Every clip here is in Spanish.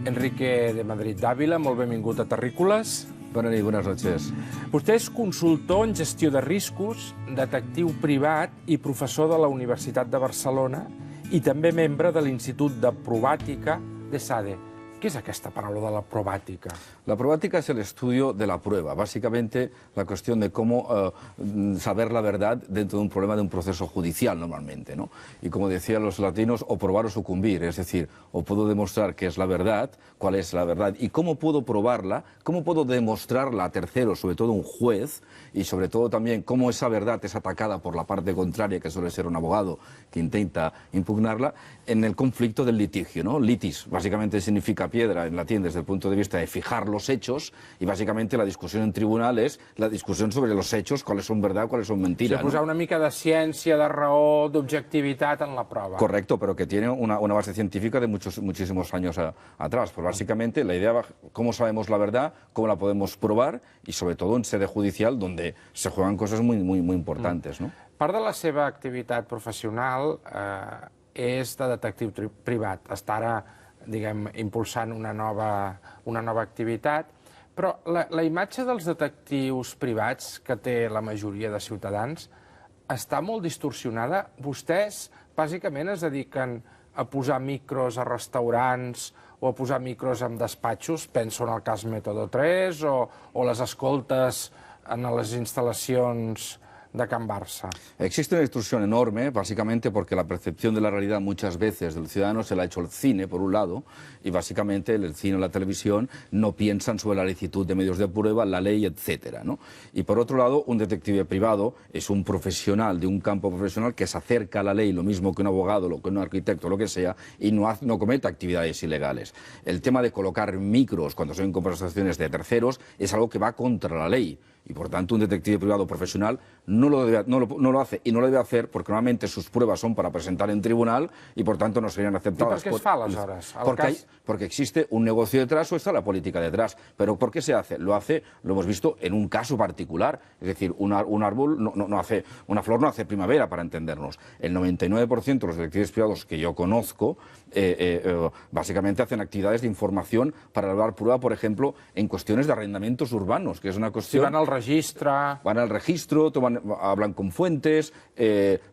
Enrique de Madrid d'Àvila, molt benvingut a Terrícoles. Bona nit, buenas noches. Vostè és consultor en gestió de riscos, detectiu privat i professor de la Universitat de Barcelona i també membre de l'Institut de Probàtica de SADE. ¿Qué es esta palabra de la probática? La probática es el estudio de la prueba, básicamente la cuestión de cómo saber la verdad dentro de un problema de un proceso judicial normalmente, ¿no? Y como decían los latinos, o probar o sucumbir, es decir, o puedo demostrar que es la verdad, cuál es la verdad y cómo puedo probarla, cómo puedo demostrarla a terceros, sobre todo un juez, y sobre todo también cómo esa verdad es atacada por la parte contraria, que suele ser un abogado que intenta impugnarla, en el conflicto del litigio, ¿no? Litis, básicamente significa piedra en latín desde el punto de vista de fijar los hechos, y básicamente la discusión en tribunal es la discusión sobre los hechos, cuáles son verdad, cuáles son mentira. Posar una mica de ciència, de raó, d'objectivitat en la prova. Correcto, pero que tiene una base científica de muchísimos años atrás. Pues básicamente la idea va cómo sabemos la verdad, cómo la podemos probar y sobre todo en sede judicial donde se juegan cosas muy importantes, ¿no? Part de la seva activitat professional és de detectiu privat. Està ara, diguem, impulsant una nova activitat, però la imatge dels detectius privats que té la majoria de ciutadans està molt distorsionada. Vostès, bàsicament, es dediquen a posar micros a restaurants o a posar micros en despatxos, penso en el cas Método 3, o les escoltes en les instal·lacions de Can Barça. Existe una distorsión enorme, básicamente porque la percepción de la realidad muchas veces del ciudadano se la ha hecho el cine, por un lado, y básicamente el cine o la televisión no piensan sobre la licitud de medios de prueba, la ley, etcétera, ¿no? Y por otro lado, un detective privado es un profesional de un campo profesional que se acerca a la ley, lo mismo que un abogado, lo que un arquitecto, lo que sea, y no comete actividades ilegales. El tema de colocar micros cuando son conversaciones de terceros es algo que va contra la ley. Y por tanto un detective privado profesional no lo hace y no lo debe hacer porque normalmente sus pruebas son para presentar en tribunal y por tanto no serían aceptadas. ¿Y por qué es fa, aleshores? Porque existe un negocio detrás o está la política detrás. Pero ¿por qué se hace? Lo hemos visto en un caso particular. Es decir, un árbol no hace, una flor no hace primavera, para entendernos. El 99% de los detectives privados que yo conozco básicamente hacen actividades de información para elaborar prueba, por ejemplo, en cuestiones de arrendamientos urbanos, que es una cuestión... Si van al registro... Van al registro, hablan con fuentes,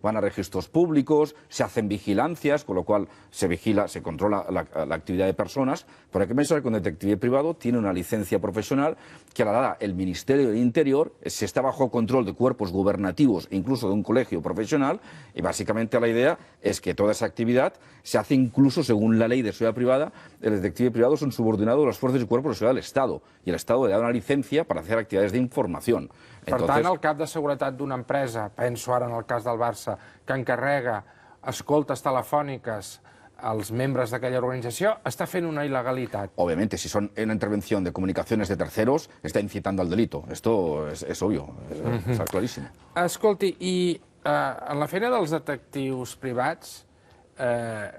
van a registros públicos, se hacen vigilancias, con lo cual se vigila, se controla la actividad de personas. Pero hay que pensar que un detective privado tiene una licencia profesional que la da el Ministerio del Interior, se está bajo control de cuerpos gubernativos, incluso de un colegio profesional, y básicamente la idea es que toda esa actividad se hace incluso según la ley de seguridad privada. El detective privado son subordinados a las fuerzas y cuerpos de seguridad del Estado, y el Estado le da una licencia para hacer actividades de información. Per tant, el cap de seguretat d'una empresa, penso ara en el cas del Barça, que encarrega escoltes telefòniques als membres d'aquella organització, està fent una il·legalitat. Obviamente, si son una intervención de comunicaciones de terceros, está incitando al delito. Esto es obvio, está clarísimo. Escolti, i en la feina dels detectius privats,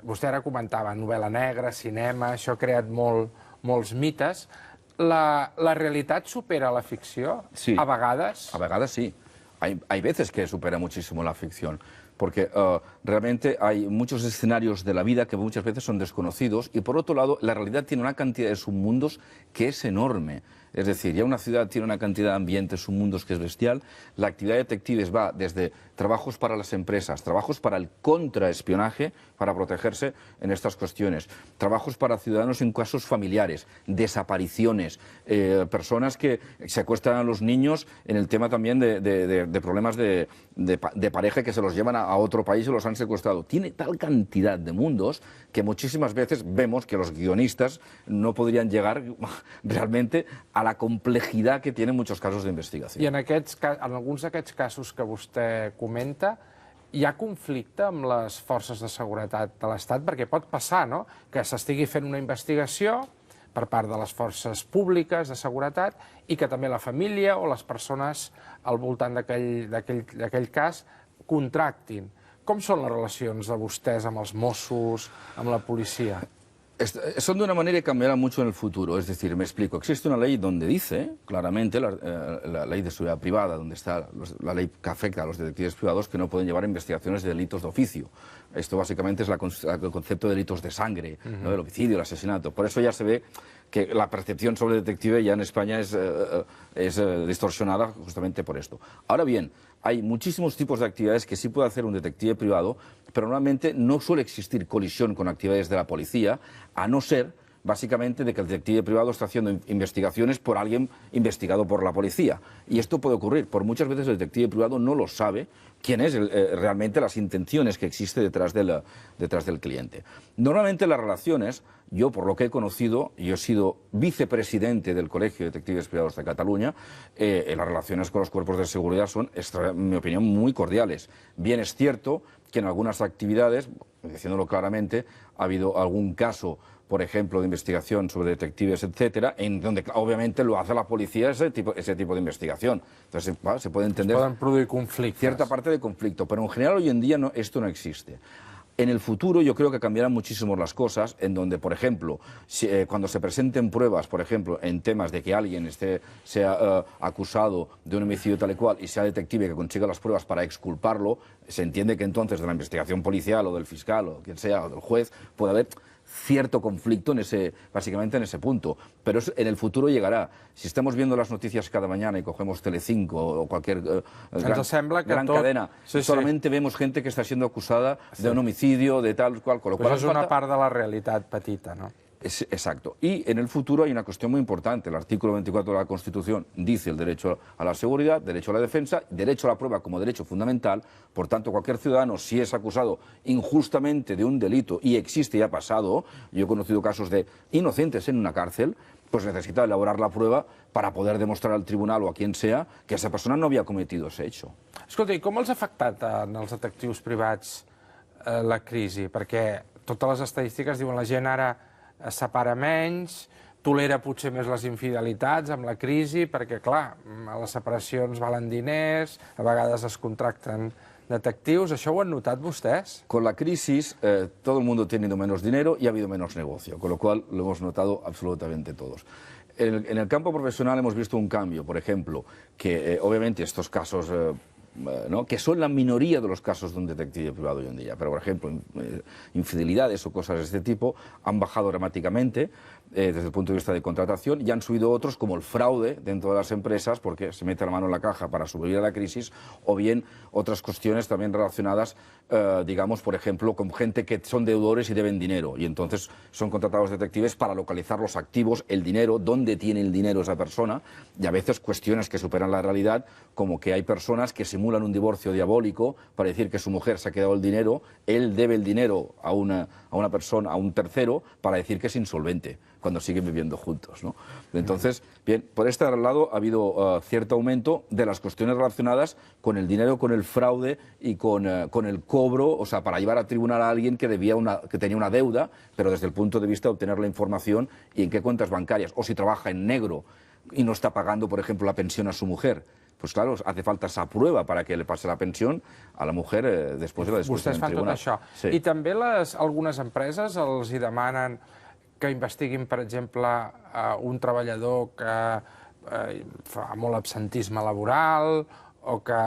vostè ara comentava novel·la negra, cinema, això ha creat molts mites. ¿La realidad supera la ficción? Sí. ¿A vegades? A vegades sí. Hay veces que supera muchísimo la ficción, porque realmente hay muchos escenarios de la vida que muchas veces son desconocidos y por otro lado la realidad tiene una cantidad de submundos que es enorme. Es decir, ya una ciudad tiene una cantidad de ambientes, submundos que es bestial. La actividad de detectives va desde trabajos para las empresas, trabajos para el contraespionaje, para protegerse en estas cuestiones, trabajos para ciudadanos en casos familiares, desapariciones, personas que secuestran a los niños en el tema también de problemas de pareja que se los llevan a otro país y los han secuestrado. Tiene tal cantidad de mundos que muchísimas veces vemos que los guionistas no podrían llegar realmente a la complejidad que tienen muchos casos de investigación. I en alguns d'aquests casos que vostè comenta, hi ha conflicte amb les forces de seguretat de l'Estat? Perquè pot passar, no?, que s'estigui fent una investigació per part de les forces públiques de seguretat i que també la família o les persones al voltant d'aquell cas contractin. Com són les relacions de vostès amb els Mossos, amb la policia? Son de una manera que cambiará mucho en el futuro. Es decir, me explico. Existe una ley donde dice claramente, la ley de seguridad privada, donde está la ley que afecta a los detectives privados que no pueden llevar investigaciones de delitos de oficio. Esto básicamente es el concepto de delitos de sangre, ¿no? El homicidio, el asesinato. Por eso ya se ve que la percepción sobre el detective ya en España es distorsionada justamente por esto. Ahora bien, hay muchísimos tipos de actividades que sí puede hacer un detective privado, pero normalmente no suele existir colisión con actividades de la policía, a no ser, básicamente, de que el detective privado está haciendo investigaciones por alguien investigado por la policía. Y esto puede ocurrir. Por muchas veces el detective privado no lo sabe quién es realmente las intenciones que existe detrás del cliente. Normalmente las relaciones, yo por lo que he conocido, yo he sido vicepresidente del Colegio de Detectives Privados de Cataluña, las relaciones con los cuerpos de seguridad son, en mi opinión, muy cordiales. Bien es cierto que en algunas actividades, diciéndolo claramente, ha habido algún caso, por ejemplo, de investigación sobre detectives, etcétera, en donde obviamente lo hace la policía ese tipo de investigación. Entonces, se puede entender... Pueden produir conflictos. Cierta parte de conflicto, pero en general hoy en día esto no existe. En el futuro yo creo que cambiarán muchísimo las cosas, en donde, por ejemplo, cuando se presenten pruebas, por ejemplo, en temas de que alguien sea acusado de un homicidio tal y cual y sea detective que consiga las pruebas para exculparlo, se entiende que entonces de la investigación policial o del fiscal o quien sea, o del juez, puede haber cierto conflicto básicamente en ese punto, pero en el futuro llegará. Si estamos viendo las noticias cada mañana y cogemos Telecinco o cualquier gran cadena, solamente vemos gente que está siendo acusada de un homicidio, de tal cual, con lo cual és una part de la realitat petita, no? Exacto. Y en el futuro hay una cuestión muy importante. El artículo 24 de la Constitución dice el derecho a la seguridad, derecho a la defensa, derecho a la prueba como derecho fundamental. Por tanto, cualquier ciudadano, si es acusado injustamente de un delito y existe y ha pasado, yo he conocido casos de inocentes en una cárcel, pues necesita elaborar la prueba para poder demostrar al tribunal o a quien sea que esa persona no havia cometido ese hecho. Escolta, i com els ha afectat als detectius privats la crisi? Perquè totes les estadístiques diuen la gent ara es separa menys, tolera potser més les infidelitats amb la crisi, perquè, clar, a les separacions valen diners, a vegades es contracten detectius. ¿Això ho han notat vostès? Con la crisis, todo el mundo ha tenido menos dinero y ha habido menos negocio, con lo cual lo hemos notado absolutamente todos. En el campo profesional hemos visto un cambio, por ejemplo, que obviamente estos casos... que son la minoría de los casos de un detective privado hoy en día, pero por ejemplo infidelidades o cosas de este tipo han bajado dramáticamente desde el punto de vista de contratación y han subido otros como el fraude dentro de las empresas porque se mete la mano en la caja para sobrevivir a la crisis, o bien otras cuestiones también relacionadas, digamos, por ejemplo, con gente que son deudores y deben dinero y entonces son contratados detectives para localizar los activos, el dinero, dónde tiene el dinero esa persona, y a veces cuestiones que superan la realidad, como que hay personas que simulan un divorcio diabólico para decir que su mujer se ha quedado el dinero, él debe el dinero a una persona, a un tercero, para decir que es insolvente cuando siguen viviendo juntos, ¿no? Entonces, bien, por este lado ha habido cierto aumento de las cuestiones relacionadas con el dinero, con el fraude y con el cobro, o sea, para llevar a tribunal a alguien que tenía una deuda, pero desde el punto de vista de obtener la información y en qué cuentas bancarias, o si trabaja en negro y no está pagando, por ejemplo, la pensión a su mujer. Pues claro, hace falta esa prueba para que le pase la pensión a la mujer després de la discussió en tribunal. Vostès fan tot això. Sí. I també algunes empreses els hi demanen que investiguin, per exemple, un treballador que fa molt absentisme laboral o que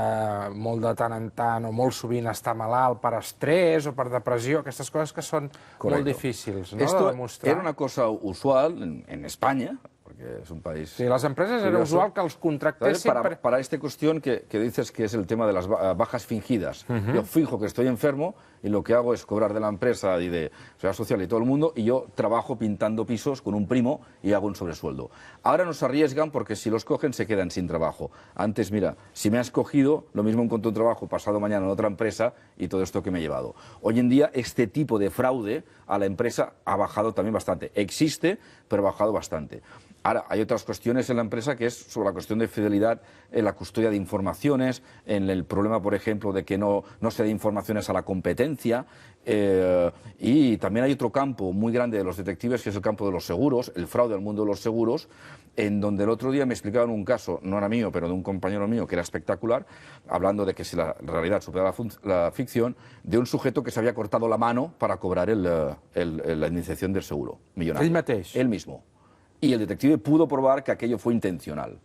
molt de tant en tant o molt sovint està malalt per estrès o per depressió, aquestes coses que són molt difícils, no, de demostrar. Era una cosa usual en España, porque es un país... Sí, las empresas era usual que los contractesen... Para esta cuestión que dices que es el tema de las bajas fingidas. Yo fijo que estoy enfermo y lo que hago es cobrar de la empresa y de Seguridad Social y todo el mundo, y yo trabajo pintando pisos con un primo y hago un sobresueldo. Ahora nos arriesgan porque si los cogen se quedan sin trabajo. Antes, mira, si me has cogido, lo mismo encuentro un trabajo pasado mañana en otra empresa y todo esto que me he llevado. Hoy en día este tipo de fraude a la empresa ha bajado también bastante. Existe, pero ha bajado bastante. Ahora, hay otras cuestiones en la empresa que es sobre la cuestión de fidelidad en la custodia de informaciones, en el problema, por ejemplo, de que no se dé informaciones a la competencia. Y también hay otro campo muy grande de los detectives, que es el campo de los seguros, el fraude al mundo de los seguros, en donde el otro día me explicaban un caso, no era mío, pero de un compañero mío, que era espectacular, hablando de que si la realidad supera la ficción, de un sujeto que se había cortado la mano para cobrar la indemnización del seguro millonario. Él mateix? Él mismo. Y el detective pudo probar que aquello fue intencional.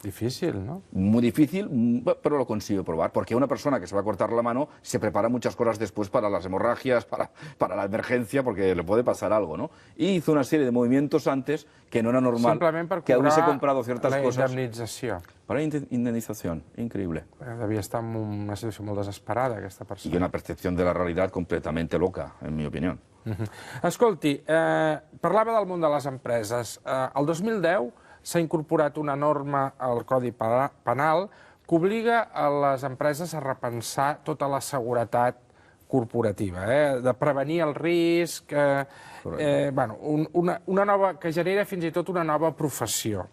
Difícil, ¿no? Muy difícil, pero lo consiguió probar, porque una persona que se va a cortar la mano se prepara muchas cosas después para las hemorragias, para la emergencia, porque le puede pasar algo, ¿no? Y hizo una serie de movimientos antes que no era normal que hubiese comprado ciertas cosas. Indemnització. Para indemnización, increíble. Devia estar en una situació molt desesperada, aquesta persona. Y una percepción de la realidad completamente loca, en mi opinión. Escolti, parlava del món de les empreses. El 2010 s'ha incorporat una norma al Codi Penal que obliga a les empreses a repensar tota la seguretat corporativa, de prevenir el risc, una nova, que genera fins i tot una nova professió.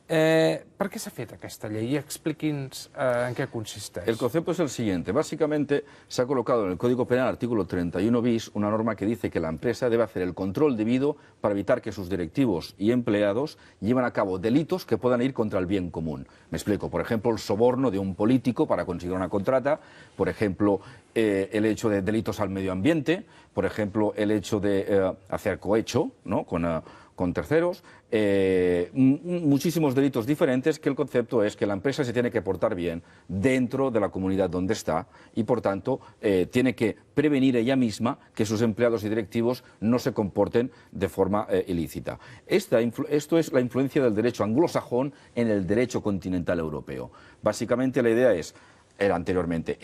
¿Por qué se ha fet aquesta llei? Expliqui'ns en qué consiste. El concepto es el siguiente. Básicamente se ha colocado en el Código Penal, artículo 31 bis, una norma que dice que la empresa debe hacer el control debido para evitar que sus directivos y empleados lleven a cabo delitos que puedan ir contra el bien común. Me explico. Por ejemplo, el soborno de un político para conseguir una contrata, por ejemplo, el hecho de delitos al medio ambiente, por ejemplo, el hecho de hacer cohecho, ¿no?, con terceros, muchísimos delitos diferentes, que el concepto es que la empresa se tiene que portar bien dentro de la comunidad donde está y, por tanto, tiene que prevenir ella misma que sus empleados y directivos no se comporten de forma ilícita. Esto es la influencia del derecho anglosajón en el derecho continental europeo. Básicamente la idea era anteriormente,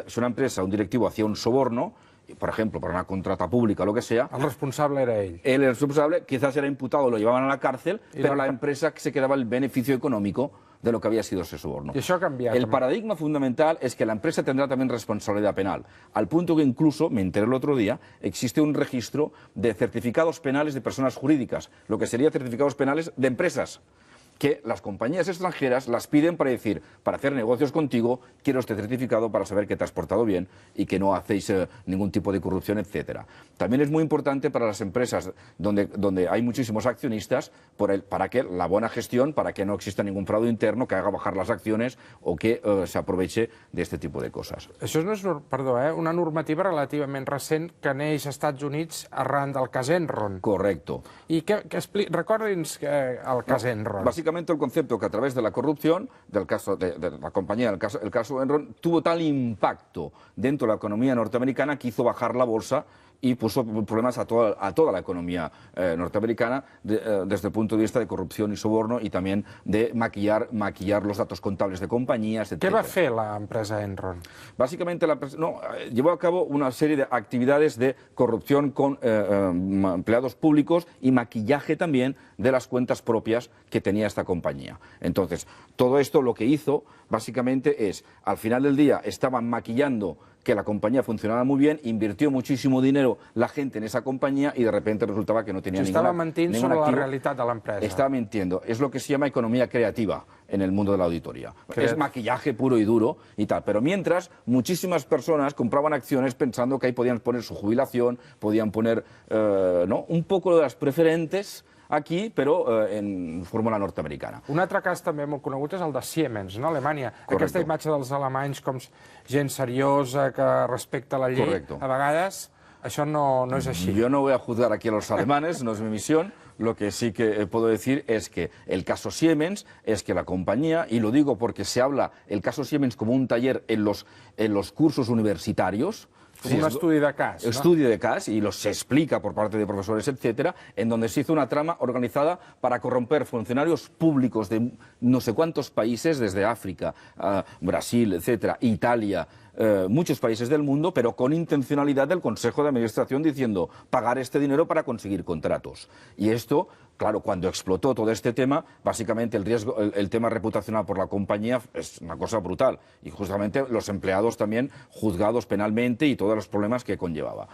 si una empresa, un directivo hacía un soborno, por ejemplo, para una contrata pública o lo que sea... El responsable era él. Él era el responsable, quizás era imputado, lo llevaban a la cárcel, pero la empresa se quedaba el beneficio económico de lo que había sido ese soborno. Y eso ha cambiado. El paradigma fundamental es que la empresa tendrá también responsabilidad penal, al punto que incluso, me enteré el otro día, existe un registro de certificados penales de personas jurídicas, lo que sería certificados penales de empresas, que las compañías extranjeras las piden para decir, para hacer negocios contigo, quiero este certificado para saber que te has portado bien y que no hacéis ningún tipo de corrupción, etcétera. También es muy importante para las empresas donde hay muchísimos accionistas, para que la buena gestión, para que no exista ningún fraude interno que haga bajar las acciones o que se aproveche de este tipo de cosas. Això no és, una normativa relativament recent que neix als Estats Units arran del cas Enron. Correcto. I recordi'ns el cas Enron. Básicamente el concepto que a través de la corrupción del caso de la compañía, el caso Enron, tuvo tal impacto dentro de la economía norteamericana que hizo bajar la bolsa y puso problemas a toda la economía norteamericana desde el punto de vista de corrupción y soborno y también de maquillar los datos contables de compañías, etc. ¿Qué va a hacer la empresa Enron? Básicamente la empresa llevó a cabo una serie de actividades de corrupción con empleados públicos y maquillaje también de las cuentas propias que tenía esta compañía. Entonces, todo esto lo que hizo básicamente es, al final del día, estaban maquillando que la compañía funcionaba muy bien, invirtió muchísimo dinero la gente en esa compañía y de repente resultaba que no tenía estaba mintiendo sobre la realidad de la empresa. Estaba mintiendo. Es lo que se llama economía creativa en el mundo de la auditoría. Es maquillaje puro y duro y tal. Pero mientras, muchísimas personas compraban acciones pensando que ahí podían poner su jubilación, podían poner un poco de las preferentes aquí, però en fórmula nord-americana. Un altre cas també molt conegut és el de Siemens, no? Alemanya. Correcto. Aquesta imatge dels alemanys com gent seriosa, que respecta la llei, Correcto. a vegades això no és així. Yo no voy a juzgar aquí a los alemanes, no es mi misión. Lo que sí que puedo decir es que el caso Siemens es que la compañía, y lo digo porque se habla el caso Siemens como un taller en los cursos universitarios, un estudi de cas, ¿no? Estudio de cas, y se explica por parte de profesores, etcétera, en donde se hizo una trama organizada para corromper funcionarios públicos de no sé cuántos países, desde África, Brasil, etcétera, Italia, muchos países del mundo, pero con intencionalidad del Consejo de Administración diciendo pagar este dinero para conseguir contratos. Y esto Claro, cuando explotó todo este tema, básicamente el riesgo, el tema reputacional por la compañía es una cosa brutal. Y justamente los empleados también juzgados penalmente y todos los problemas que conllevaba.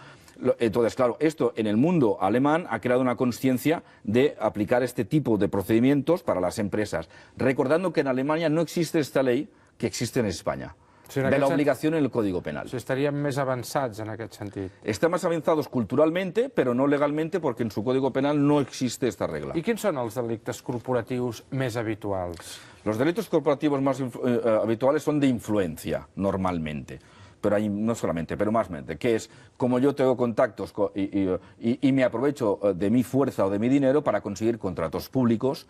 Entonces, claro, esto en el mundo alemán ha creado una conciencia de aplicar este tipo de procedimientos para las empresas. Recordando que en Alemania no existe esta ley que existe en España. Sí, de la obligación en el Código Penal. Si estaríem més avançats en aquest sentit. Están más avanzados culturalmente, pero no legalmente, porque en su Código Penal no existe esta regla. I quins són els delictes corporatius més habituals? Los delitos corporativos más habituales son de influencia, normalmente. Pero hay, no solamente, pero más mente, que es como yo tengo contactos y me aprovecho de mi fuerza o de mi dinero para conseguir contratos públicos,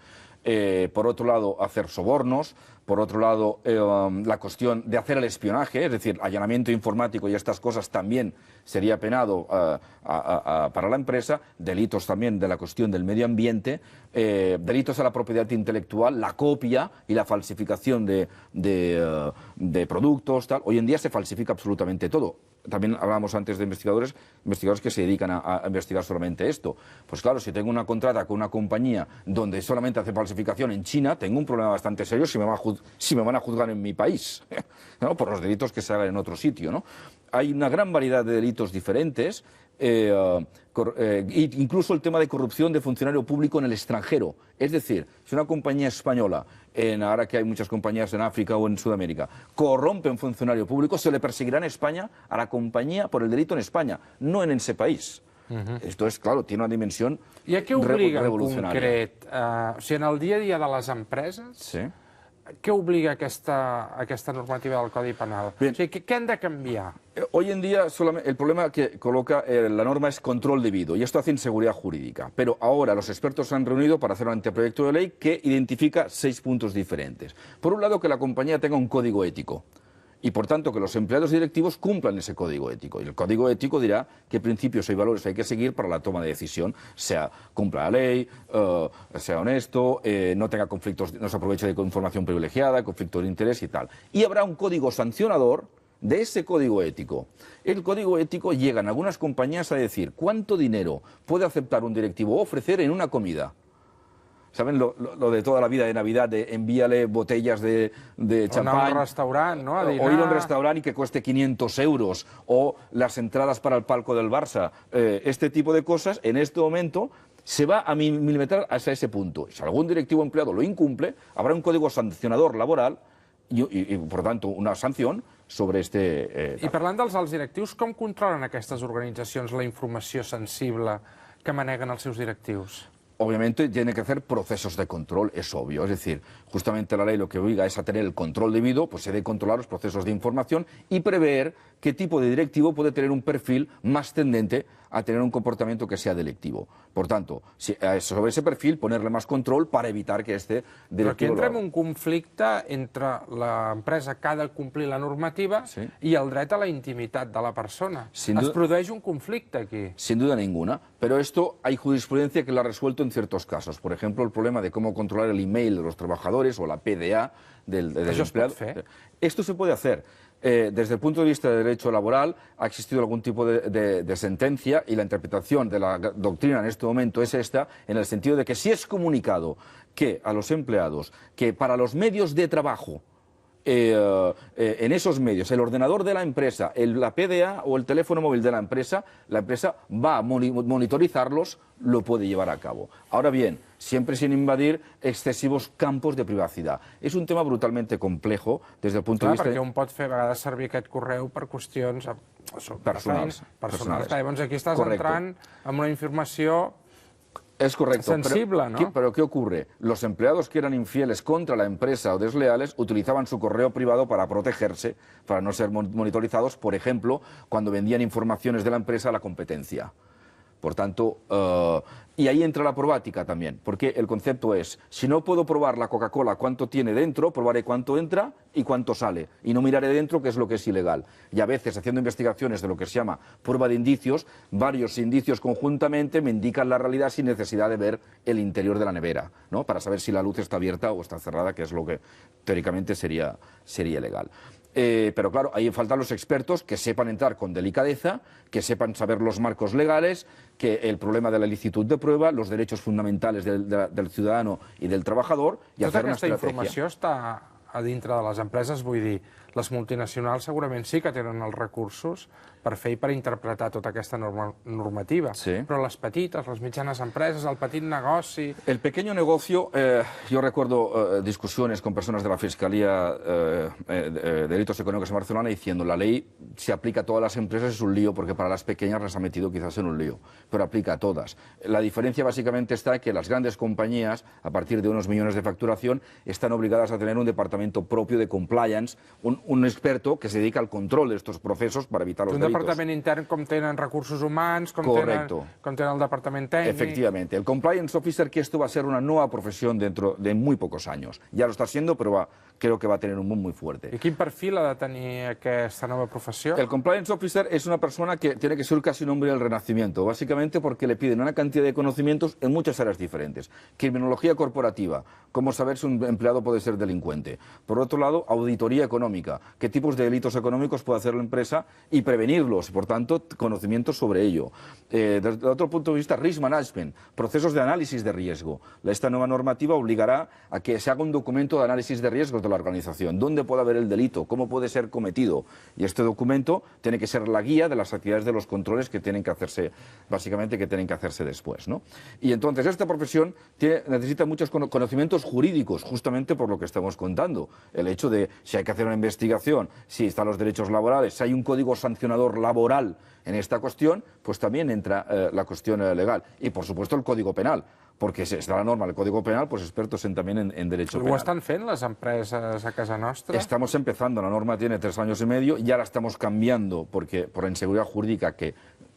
por otro lado, hacer sobornos, por otro lado, la cuestión de hacer el espionaje, es decir, allanamiento informático y estas cosas también sería penado para la empresa, delitos también de la cuestión del medio ambiente, delitos a la propiedad intelectual, la copia y la falsificación de productos, tal. Hoy en día se falsifica absolutamente todo. También hablábamos antes de investigadores que se dedican a investigar solamente esto. Pues claro, si tengo una contrata con una compañía donde solamente hace falsificación en China, tengo un problema bastante serio si me van a juzgar en mi país, ¿no? Por los delitos que se hagan en otro sitio, ¿no? Hay una gran variedad de delitos diferentes, incluso el tema de corrupción de funcionario público en el extranjero. Es decir, si una compañía española, ahora que hay muchas compañías en África o en Sudamérica, corrompe un funcionario público, se le perseguirá en España a la compañía por el delito en España, no en ese país. Esto es, claro, tiene una dimensión revolucionaria. I a què obliga en concret? O sigui, en el dia a dia de les empreses, Sí. què obliga aquesta normativa del Codi Penal? Bien. O sigui, què han de canviar? Hoy en día el problema que coloca la norma es control debido y esto hace inseguridad jurídica. Pero ahora los expertos se han reunido para hacer un anteproyecto de ley que identifica 6 puntos diferentes. Por un lado, que la compañía tenga un código ético y por tanto que los empleados directivos cumplan ese código ético. Y el código ético dirá qué principios y valores hay que seguir para la toma de decisión, sea cumpla la ley, sea honesto, no tenga conflictos, no se aproveche de información privilegiada, conflicto de interés y tal. Y habrá un código sancionador de ese código ético. El código ético llega en algunas compañías a decir cuánto dinero puede aceptar un directivo o ofrecer en una comida. ¿Saben lo de toda la vida de Navidad, de envíale botellas de champán? O anar a un restaurant, no? A dinar. O ir a un restaurant y que cueste 500 euros. O las entradas para el palco del Barça. Este tipo de cosas, en este momento, se va a milimetrar hasta ese punto. Si algún directivo empleado lo incumple, habrá un código sancionador laboral y por tanto, una sanción sobre este... I parlant dels alts directius, com controlen aquestes organitzacions la informació sensible que maneguen els seus directius? Obviamente tiene que hacer procesos de control, es obvio. Es decir, justamente la ley lo que obliga es a tener el control debido, pues se debe controlar los procesos de información y prever qué tipo de directivo puede tener un perfil más tendente a tener un comportamiento que sea delictivo. Por tanto, sobre ese perfil ponerle más control para evitar que este directivo... Però aquí entra en un conflicte entre l'empresa que ha de complir la normativa i el dret a la intimitat de la persona. Es produeix un conflicte aquí. Sin duda ninguna, pero esto hay jurisprudencia que lo ha resuelto en ciertos casos. Por ejemplo, el problema de cómo controlar el email de los trabajadores o la PDA del empleado. Esto se puede hacer. Desde el punto de vista del derecho laboral ha existido algún tipo de sentencia y la interpretación de la doctrina en este momento es esta, en el sentido de que si es comunicado que a los empleados que para los medios de trabajo en esos medios, el ordenador de la empresa, la PDA o el teléfono móvil de la empresa va a monitorizarlos, lo puede llevar a cabo. Ahora bien, siempre sin invadir excesivos campos de privacidad. És un tema brutalmente complejo desde el punto de vista... Perquè un pot fer a vegades servir aquest correu per qüestions personals. Llavors aquí estàs entrant en una informació... Es correcto, sensible, ¿no? Pero ¿qué ocurre? Los empleados que eran infieles contra la empresa o desleales utilizaban su correo privado para protegerse, para no ser monitorizados, por ejemplo, cuando vendían informaciones de la empresa a la competencia. Por tanto, y ahí entra la probática también, porque el concepto es, si no puedo probar la Coca-Cola cuánto tiene dentro, probaré cuánto entra y cuánto sale, y no miraré dentro, que es lo que es ilegal. Y a veces, haciendo investigaciones de lo que se llama prueba de indicios, varios indicios conjuntamente me indican la realidad sin necesidad de ver el interior de la nevera, ¿no? Para saber si la luz está abierta o está cerrada, que es lo que teóricamente sería ilegal. Pero claro, ahí faltan los expertos que sepan entrar con delicadeza, que sepan saber los marcos legales, que el problema de la licitud de prueba, los derechos fundamentales del ciudadano i del trabajador, i Tota fer una aquesta estratègia. informació està a dintre de les empreses, vull dir, les multinacionals segurament sí que tenen els recursos per fer i per interpretar tota aquesta normativa, Sí. però les petites, les mitjanes empreses, el petit negoci... El pequeño negocio, yo recuerdo discusiones con personas de la Fiscalía de Delitos Económicos en Barcelona diciendo la ley se aplica a todas las empresas, es un lío porque para las pequeñas las ha metido quizás en un lío, pero aplica a todas. La diferencia básicamente está en que las grandes compañías, a partir de unos millones de facturación, están obligadas a tener un departamento propio de compliance, un experto que se dedica al control de estos procesos para evitar los delitos. Un departament intern com tenen recursos humans, com tenen el departament tècnic... Efectivamente. El Compliance Officer, que esto va a ser una nueva profesión dentro de muy pocos años. Ya lo está siendo, pero creo que va a tener un boom muy fuerte. I quin perfil ha de tenir aquesta nova professió? El Compliance Officer es una persona que tiene que ser casi un hombre del Renacimiento, básicamente porque le piden una cantidad de conocimientos en muchas áreas diferentes. Criminología corporativa, cómo saber si un empleado puede ser delincuente. Por otro lado, auditoría económica, qué tipos de delitos económicos puede hacer la empresa y prevenirlos, por tanto, conocimientos sobre ello. Desde otro punto de vista, risk management, procesos de análisis de riesgo. Esta nueva normativa obligará a que se haga un documento de análisis de riesgos de la organización, dónde puede haber el delito, cómo puede ser cometido. Y este documento tiene que ser la guía de las actividades de los controles que tienen que hacerse, básicamente, que tienen que hacerse después, ¿no? Y entonces esta profesión necesita muchos conocimientos jurídicos, justamente por lo que estamos contando. El hecho de si hay que hacer una investigación, si están los derechos laborales, si hay un código sancionador laboral en esta cuestión, pues también entra la cuestión legal. Y, por supuesto, el Código Penal, porque si está la norma del Código Penal, pues expertos también en derecho penal. Ho estan fent les empreses a casa nostra? Estamos empezando, la norma tiene 3 años y medio, ya la estamos cambiando porque por inseguridad jurídica que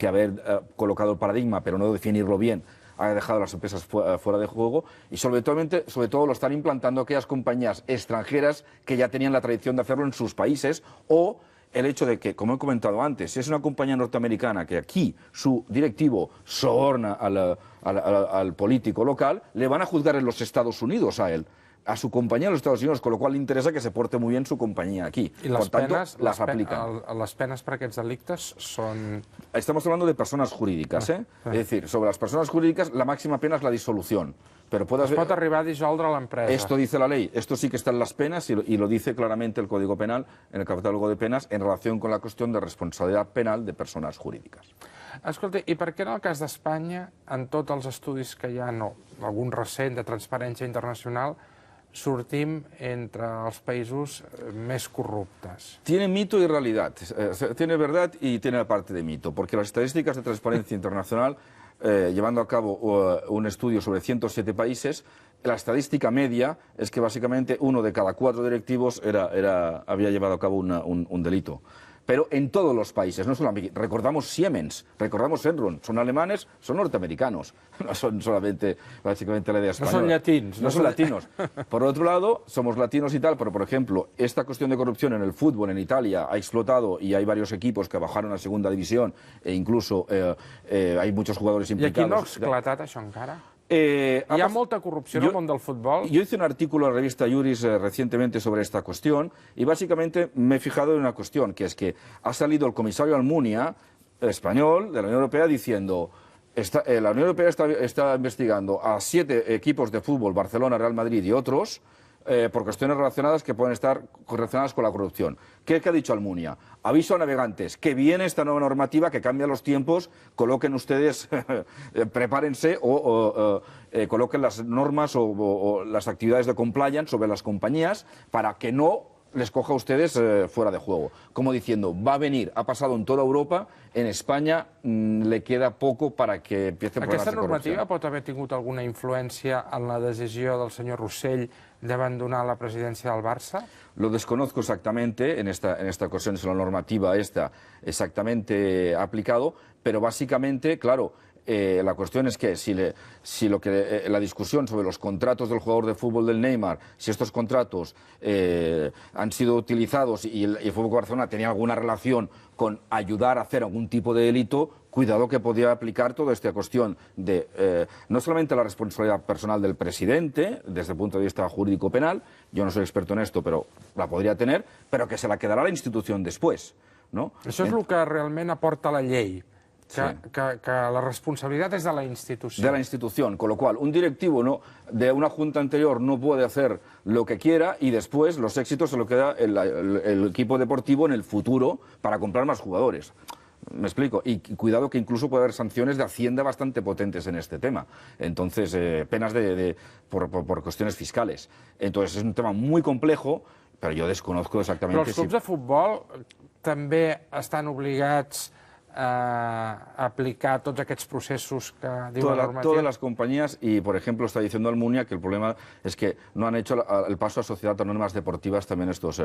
haber colocado el paradigma, pero no definirlo bien, ha dejado a las empresas fuera de juego y sobre todo lo están implantando aquellas compañías extranjeras que ya tenían la tradición de hacerlo en sus países, o el hecho de que, como he comentado antes, si es una compañía norteamericana que aquí su directivo soborna al político local, le van a juzgar en los Estados Unidos a él, a su compañía en los Estados Unidos, con lo cual le interesa que se porte muy bien su compañía aquí. I les penes, las aplican. Les penes per aquests delictes són... Estamos hablando de personas jurídicas, ¿eh? Es decir, sobre las personas jurídicas la máxima pena es la disolución. Pero Es pot arribar a dissoldre l'empresa. Esto dice la ley, esto sí que está en las penas y lo dice claramente el Código Penal, en el catálogo de penas, en relación con la cuestión de responsabilidad penal de personas jurídicas. Escolta, i per què en el cas d'Espanya, en tots els estudis que hi ha, algun recent de transparència internacional, sortim entre els països més corruptes? Tiene mito y realidad, tiene verdad y tiene la parte de mito, porque las estadísticas de Transparencia Internacional, llevando a cabo un estudio sobre 107 países, la estadística media es que básicamente 1 de cada 4 directivos había llevado a cabo un delito. Pero en todos los países, no solamente, recordamos Siemens, recordamos Enron, son alemanes, son norteamericanos, no son solamente, básicamente, la idea española. No son latinos. No son latinos. Por otro lado, somos latinos y tal, pero por ejemplo, esta cuestión de corrupción en el fútbol en Italia ha explotado y hay varios equipos que bajaron a segunda división e incluso hay muchos jugadores implicados. I aquí no ha esclatat això encara? Hi ha molta corrupció en el món del fútbol. Yo hice un artículo en la revista Juris recientemente sobre esta cuestión y básicamente me he fijado en una cuestión, que es que ha salido el comisario Almunia, español, de la Unión Europea, diciendo la Unión Europea está investigando a 7 equipos de fútbol, Barcelona, Real Madrid y otros, por cuestiones relacionadas que pueden estar relacionadas con la corrupción. ¿Qué ha dicho Almunia? Aviso a navegantes, que viene esta nueva normativa que cambia los tiempos, coloquen ustedes, prepárense o coloquen las normas o las actividades de compliance sobre las compañías para que no les coja a ustedes fuera de juego. Como diciendo, va a venir, ha pasado en toda Europa, en España le queda poco para que empiece problemas de corrupción. Aquesta normativa pot haver tingut alguna influència en la decisió del senyor Rossell d'abandonar la presidència del Barça? Lo desconozco exactamente en esta cuestión, si la normativa está exactamente aplicado, pero básicamente, claro, la cuestión es que la discusión sobre los contratos del jugador de fútbol del Neymar, si estos contratos han sido utilizados y el Fútbol Barcelona tenía alguna relación con ayudar a hacer algún tipo de delito, cuidado que podía aplicar toda esta cuestión de no solamente la responsabilidad personal del presidente, desde el punto de vista jurídico penal, yo no soy experto en esto, pero la podría tener, pero que se la quedarà la institución después, ¿no? Això és el que realment aporta la llei, que la responsabilitat és de la institució. De la institución, con lo cual un directivo de una junta anterior no puede hacer lo que quiera y después los éxitos se lo queda el equipo deportivo en el futuro para comprar más jugadores. Me explico. Y cuidado que incluso puede haber sanciones de Hacienda bastante potentes en este tema. Entonces, penas por cuestiones fiscales. Entonces, es un tema muy complejo, pero yo desconozco exactamente... Però els clubs de futbol també estan obligats a aplicar todos aquests procesos que diu la normativa? Todas las compañías, y por ejemplo está diciendo Almunia que el problema es que no han hecho el paso a sociedades anónimas deportivas también estos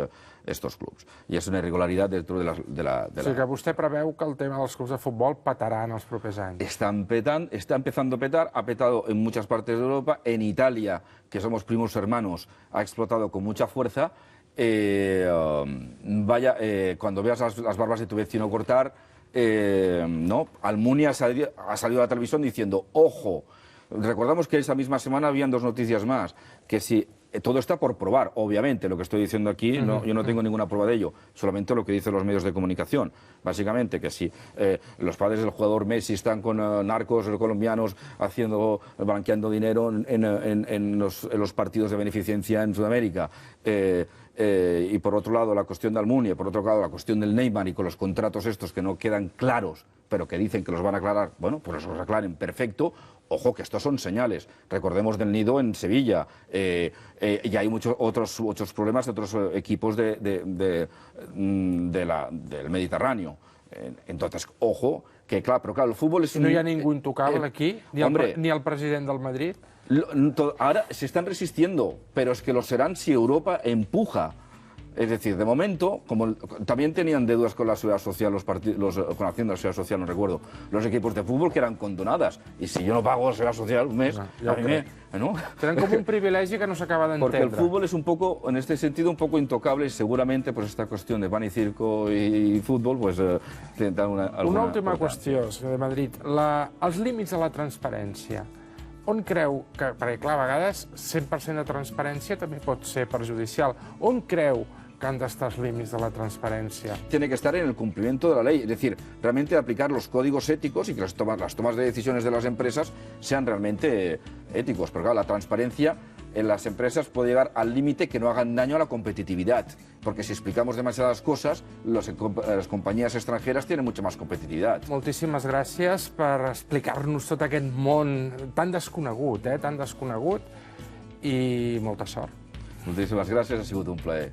clubs. Y es una irregularidad dentro de la... O sigui que vostè preveu que el tema dels clubs de futbol petarà en els propers anys. Está empezando a petar, ha petado en muchas partes de Europa, en Italia, que somos primos hermanos, ha explotado con mucha fuerza. Cuando veas las barbas de tu vecino cortar, Almunia ha salido a la televisión diciendo, ojo, recordamos que esa misma semana habían dos noticias más, que si todo está por probar, obviamente, lo que estoy diciendo aquí, yo no tengo ninguna prueba de ello, solamente lo que dicen los medios de comunicación. Básicamente, que si los padres del jugador Messi están con narcos colombianos blanqueando dinero en los partidos de beneficencia en Sudamérica, y por otro lado la cuestión de Almunia, por otro lado la cuestión del Neymar y con los contratos estos que no quedan claros, pero que dicen que los van a aclarar, bueno, pues los aclaren, perfecto. Ojo, que estos son señales. Recordemos del Nido en Sevilla. Y hay muchos otros problemas de otros equipos del Mediterráneo. Entonces, ojo, que claro, pero claro, el fútbol es... ¿Y no hi ha ningú intocable aquí? Ni el president del Madrid? Ahora se están resistiendo, pero es que lo serán si Europa empuja. Es decir, de momento, como también tenían deudas con la seguridad social, con Hacienda de la seguridad social, no recuerdo, los equipos de fútbol que eran condonadas. Y si yo no pago la seguridad social un mes, a mí ¿no? Tenen com un privilegi que no s'acaba d'entendre. Porque el fútbol es un poco, en este sentido, un poco intocable y seguramente pues esta cuestión de pan y circo y fútbol pues tendrá Una última qüestió, senyor de Madrid. Els límits de la transparència. On creu que, perquè clar, a vegades 100% de transparència també pot ser perjudicial, on creu que han d'estar els límits de la transparència? Tiene que estar en el cumplimiento de la ley, es decir, realmente aplicar los códigos éticos y que las tomas de decisiones de las empresas sean realmente éticos. Porque claro, la transparencia en las empresas puede llegar al límite que no hagan daño a la competitividad, porque si explicamos demasiadas cosas, las compañías extranjeras tienen mucha más competitividad. Moltíssimes gràcies per explicar-nos tot aquest món tan desconegut, tan desconegut, i molta sort. Moltíssimes gràcies, ha sigut un plaer.